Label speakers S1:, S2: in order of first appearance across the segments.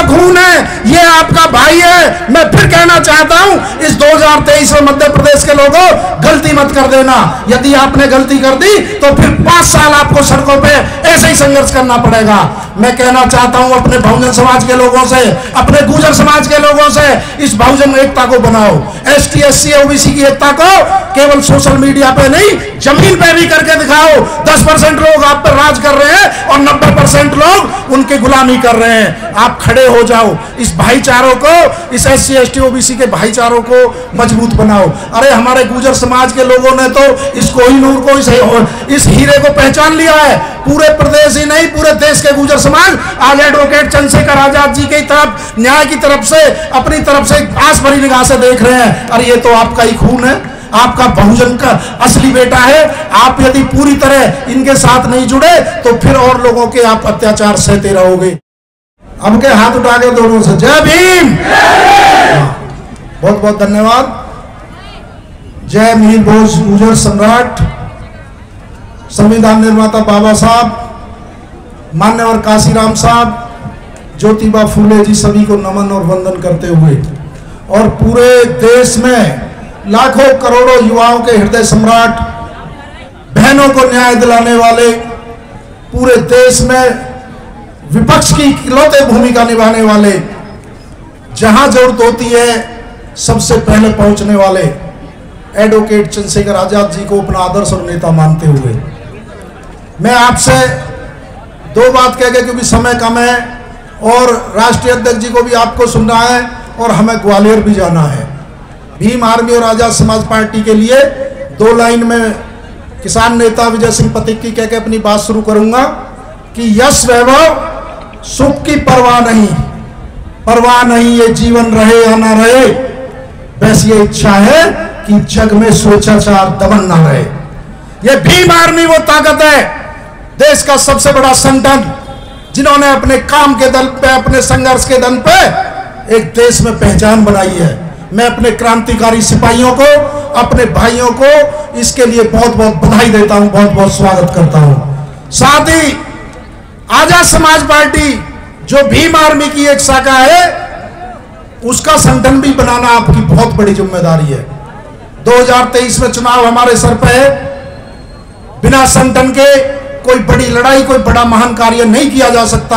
S1: खून है, ये आपका भाई है। मैं फिर कहना चाहता हूं, इस 2023 में मध्य प्रदेश के लोगों, गलती मत कर देना। यदि आपने गलती कर दी तो फिर 5 साल आपको सड़कों पे ऐसे ही संघर्ष करना पड़ेगा। मैं कहना चाहता हूं अपने बहुजन समाज के लोगों से, अपने गुर्जर समाज के लोगों से, इस बहुजन एकता को बनाओ। एसटी, एससी, ओबीसी की एकता को केवल सोशल मीडिया पे नहीं, जमीन पे भी करके दिखाओ। 10% लोग आप पर राज कर रहे हैं और 90% लोग उनकी गुलामी कर रहे हैं। आप खड़े हो जाओ, इस भाईचारों को, इस एससी, एसटी, ओबीसी के भाईचारों को मजबूत बनाओ। अरे हमारे गुर्जर समाज के लोगों ने तो इस कोहिनूर को, इस हीरे को पहचान लिया है। पूरे प्रदेश ही नहीं, पूरे देश के गुर्जर समाज आज एडवोकेट चंद्रशेखर आजाद जी की तरफ, न्याय की तरफ से, अपनी तरफ से आस भरी निगाह से देख रहे हैं। अरे ये तो आपका ही खून है, आपका बहुजन का असली बेटा है। आप यदि पूरी तरह इनके साथ नहीं जुड़े तो फिर और लोगों के आप अत्याचार सहते रहोगे। अब के हाथ उठा के दोनों से जय भीम। बहुत बहुत धन्यवाद। जय मीर बोस गुर्जर सम्राट, संविधान निर्माता बाबा साहब, मान्यवर काशीराम साहब, ज्योतिबा फूले जी, सभी को नमन और वंदन करते हुए, और पूरे देश में लाखों करोड़ों युवाओं के हृदय सम्राट, बहनों को न्याय दिलाने वाले, पूरे देश में विपक्ष की इकलौते भूमिका निभाने वाले, जहां जरूरत होती है सबसे पहले पहुंचने वाले एडवोकेट चंद्रशेखर आजाद जी को अपना आदर्श और नेता मानते हुए मैं आपसे 2 बात कह के, क्योंकि समय कम है और राष्ट्रीय अध्यक्ष जी को भी आपको सुनना है और हमें ग्वालियर भी जाना है। भीम आर्मी और आजाद समाज पार्टी के लिए 2 लाइन में किसान नेता विजय सिंह पथिक की कह के अपनी बात शुरू करूंगा कि यश वैभव सुख की परवाह नहीं, ये जीवन रहे या ना रहे, बस ये इच्छा है कि जग में स्वेच्छाचार दमन ना रहे। ये भीम आर्मी वो ताकत है, देश का सबसे बड़ा संगठन, जिन्होंने अपने काम के दल पे, अपने संघर्ष के दल पे एक देश में पहचान बनाई है। मैं अपने क्रांतिकारी सिपाहियों को, अपने भाइयों को इसके लिए बहुत बहुत बधाई देता हूं, बहुत बहुत स्वागत करता हूं। साथ ही आजाद समाज पार्टी जो भीम आर्मी की एक शाखा है, उसका संगठन भी बनाना आपकी बहुत बड़ी जिम्मेदारी है। 2023 में चुनाव हमारे सर पे है। बिना संगठन के कोई बड़ी लड़ाई, कोई बड़ा महान कार्य नहीं किया जा सकता।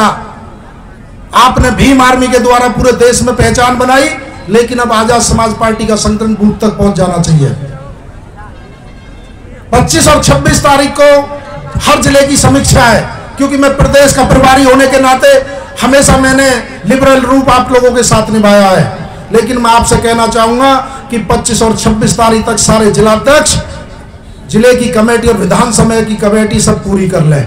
S1: आपने भीम आर्मी के द्वारा पूरे देश में पहचान बनाई, लेकिन अब आजाद समाज पार्टी का संगठन बूथ तक पहुंच जाना चाहिए। 25 और 26 तारीख को हर जिले की समीक्षा है, क्योंकि मैं प्रदेश का प्रभारी होने के नाते हमेशा मैंने लिबरल रूप आप लोगों के साथ निभाया है। लेकिन मैं आपसे कहना चाहूंगा कि 25 और 26 तारीख तक सारे जिलाध्यक्ष, जिले की कमेटी और विधानसभा की कमेटी सब पूरी कर लें।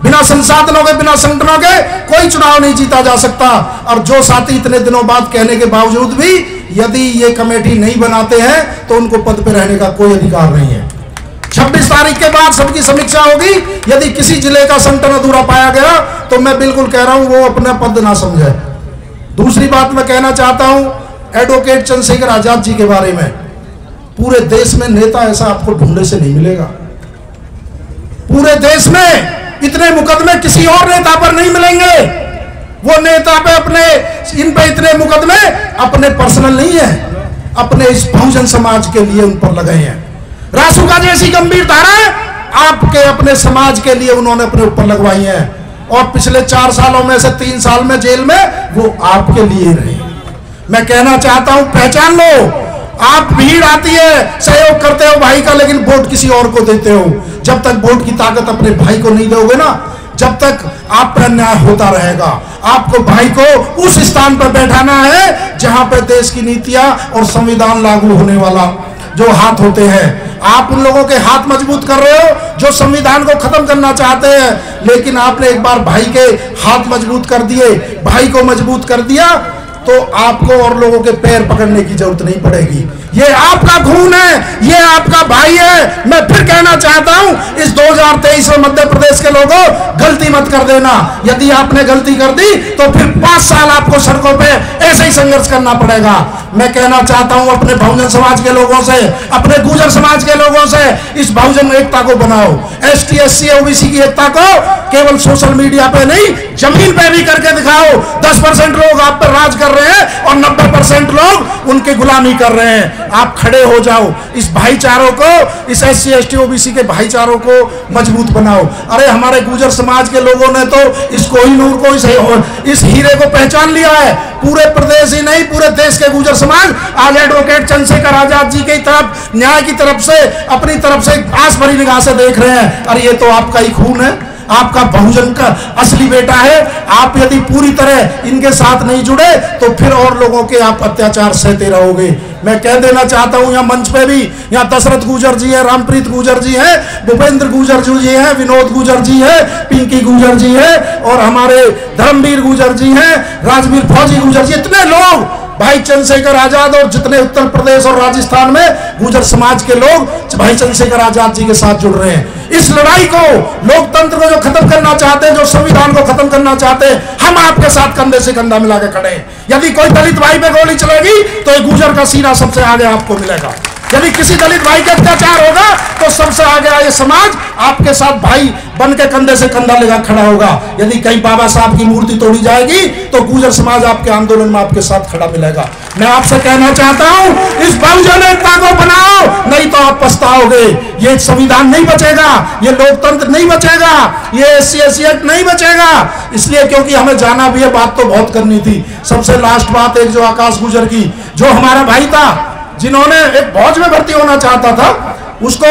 S1: बिना संसाधनों के, बिना संगठनों के कोई चुनाव नहीं जीता जा सकता। और जो साथी इतने दिनों बाद कहने के बावजूद भी यदि ये कमेटी नहीं बनाते हैं तो उनको पद पर रहने का कोई अधिकार नहीं है। 26 तारीख के बाद सबकी समीक्षा होगी। यदि किसी जिले का संगठन अधूरा पाया गया तो मैं बिल्कुल कह रहा हूं वो अपना पद ना समझे। दूसरी बात मैं कहना चाहता हूं एडवोकेट चंद्रशेखर आजाद जी के बारे में। पूरे देश में नेता ऐसा आपको ढूंढने से नहीं मिलेगा। पूरे देश में इतने मुकदमे किसी और नेता पर नहीं मिलेंगे। वो नेता पे अपने, इन पे इतने मुकदमे अपने पर्सनल नहीं है, अपने इस बहुजन समाज के लिए उन पर लगे हैं। रासुका जैसी गंभीर धाराएं आपके अपने समाज के लिए उन्होंने अपने ऊपर लगवाई हैं, और पिछले 4 सालों में से 3 साल में जेल में वो आपके लिए रहे। मैं कहना चाहता हूं पहचान लो। आप भीड़ आती है, सहयोग करते हो भाई का, लेकिन वोट किसी और को देते हो। जब तक वोट की ताकत अपने भाई को नहीं दोगे ना, जब तक आप पर अन्याय होता रहेगा। आपको भाई को उस स्थान पर बैठाना है जहां पर देश की नीतियां और संविधान लागू होने वाला जो हाथ होते हैं। आप उन लोगों के हाथ मजबूत कर रहे हो जो संविधान को खत्म करना चाहते हैं, लेकिन आपने एक बार भाई के हाथ मजबूत कर दिए, भाई को मजबूत कर दिया तो आपको और लोगों के पैर पकड़ने की जरूरत नहीं पड़ेगी। ये आपका खून है, ये आपका भाई है। मैं फिर कहना चाहता हूं, इस 2023 में मध्य प्रदेश के लोगों गलती मत कर देना। यदि आपने गलती कर दी तो फिर 5 साल आपको सड़कों पे ऐसे ही संघर्ष करना पड़ेगा। मैं कहना चाहता हूं अपने बहुजन समाज के लोगों से, अपने गुर्जर समाज के लोगों से, इस बहुजन एकता को बनाओ। ST SC OBC की एकता को केवल सोशल मीडिया पे नहीं, जमीन पे भी करके दिखाओ। 10% लोग आप पर राज कर रहे हैं और 90% लोग उनकी गुलामी कर रहे हैं। आप खड़े हो जाओ, इस भाईचारों को, इस SC ST OBC के भाईचारों को मजबूत बनाओ। अरे हमारे गुर्जर समाज के लोगों ने तो इस कोहिनूर को, इस हीरे को पहचान लिया है। पूरे प्रदेश ही नहीं, पूरे देश के गुर्जर समाज आज एडवोकेट चंद्रशेखर आजाद जी की तरफ, न्याय की तरफ से, अपनी तरफ से आस भरी निगाह से देख रहे हैं। अरे ये तो आपका ही खून है, आपका बहुजन का असली बेटा है। आप यदि पूरी तरह इनके साथ नहीं जुड़े तो फिर और लोगों के आप अत्याचार सहते रहोगे। मैं कह देना चाहता हूं, यहाँ मंच पे भी, यहाँ दशरथ गुर्जर जी है, रामप्रीत गुर्जर जी है, भूपेंद्र गुर्जर जी है, विनोद गुर्जर जी है, पिंकी गुर्जर जी है, और हमारे धर्मवीर गुर्जर जी हैं, राजवीर फौजी गुर्जर जी, इतने लोग, भाई चंद्रशेखर आजाद, और जितने उत्तर प्रदेश और राजस्थान में गुर्जर समाज के लोग भाई चंद्रशेखर आजाद जी के साथ जुड़ रहे हैं। इस लड़ाई को, लोकतंत्र को जो खत्म करना चाहते हैं, जो संविधान को खत्म करना चाहते हैं, हम आपके साथ कंधे से कंधा मिला के खड़े हैं। यदि कोई दलित भाई पे गोली चलेगी तो एक गुर्जर का सीना सबसे आगे आपको मिलेगा। यदि किसी दलित भाई का अत्याचार होगा तो सबसे आगे ये समाज आपके साथ भाई बन के कंधे से कंधा लगा खड़ा होगा। यदि कहीं बाबा साहब की मूर्ति तोड़ी जाएगी तो गुर्जर समाज आपके आंदोलन में आपके साथ खड़ा मिलेगा। मैं आपसे कहना चाहता हूं, इस बहुजन एकता को बनाओ, नहीं तो आप पछताओगे। ये संविधान नहीं बचेगा, ये लोकतंत्र नहीं बचेगा, ये SC SC एक्ट नहीं बचेगा। इसलिए क्योंकि हमें जाना भी है, बात तो बहुत करनी थी। सबसे लास्ट बात एक, जो आकाश गुर्जर की, जो हमारा भाई था, जिन्होंने एक फौज में भर्ती होना चाहता था, उसको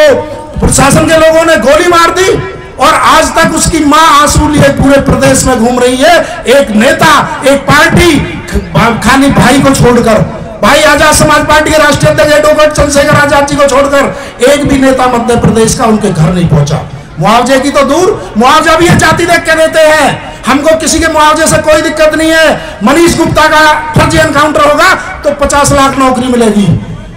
S1: प्रशासन के लोगों ने गोली मार दी और आज तक उसकी मां आंसू लिए पूरे प्रदेश में घूम रही है। एक नेता, एक पार्टी, खाली भाई को छोड़कर, भाई आजाद समाज पार्टी के राष्ट्रीय अध्यक्ष एडवोकेट चंद्रशेखर आजाद जी को छोड़कर एक भी नेता मध्य प्रदेश का उनके घर नहीं पहुंचा। मुआवजे की तो दूर, मुआवजा भी ये जाति देख के देते हैं। हमको किसी के मुआवजे से कोई दिक्कत नहीं है। मनीष गुप्ता का फर्जी एनकाउंटर होगा तो 50 लाख नौकरी मिलेगी।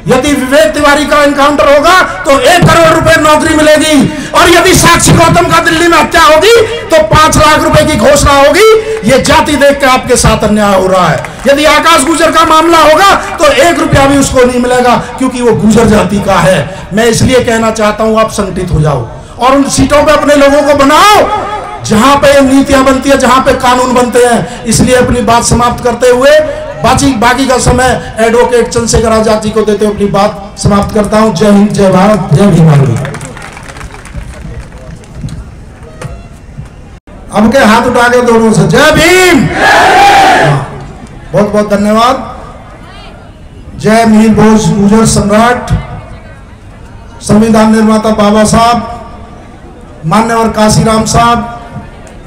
S1: यदि विवेक तिवारी का एनकाउंटर होगा तो 1 करोड़ रुपए नौकरी मिलेगी। और यदि साक्षी गौतम का दिल्ली में हत्या होगी तो 5 लाख रुपए की घोषणा होगी। ये जाति देख के आपके साथ अन्याय हो रहा है। यदि आकाश गुर्जर का मामला होगा तो 1 रुपया भी उसको नहीं मिलेगा, क्योंकि वो गुर्जर जाति का है। मैं इसलिए कहना चाहता हूं, आप संगठित हो जाओ और उन सीटों पे अपने लोगों को बनाओ जहां पे नीतियां बनती है, जहां पे कानून बनते हैं। इसलिए अपनी बात समाप्त करते हुए बाकी का समय एडवोकेट चंद्रशेखर आजाद जी को देते हुए अपनी बात समाप्त करता हूं। जय हिंद, जय भारत, जय भीम। अब के हाथ उठा के दोनों से जय भीम। बहुत बहुत धन्यवाद। जय मिहिर बोस गुर्जर सम्राट, संविधान निर्माता बाबा साहब, मान्यवर काशीराम साहब,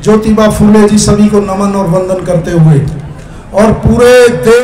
S1: ज्योतिबा फूले जी, सभी को नमन और वंदन करते हुए और पूरे देश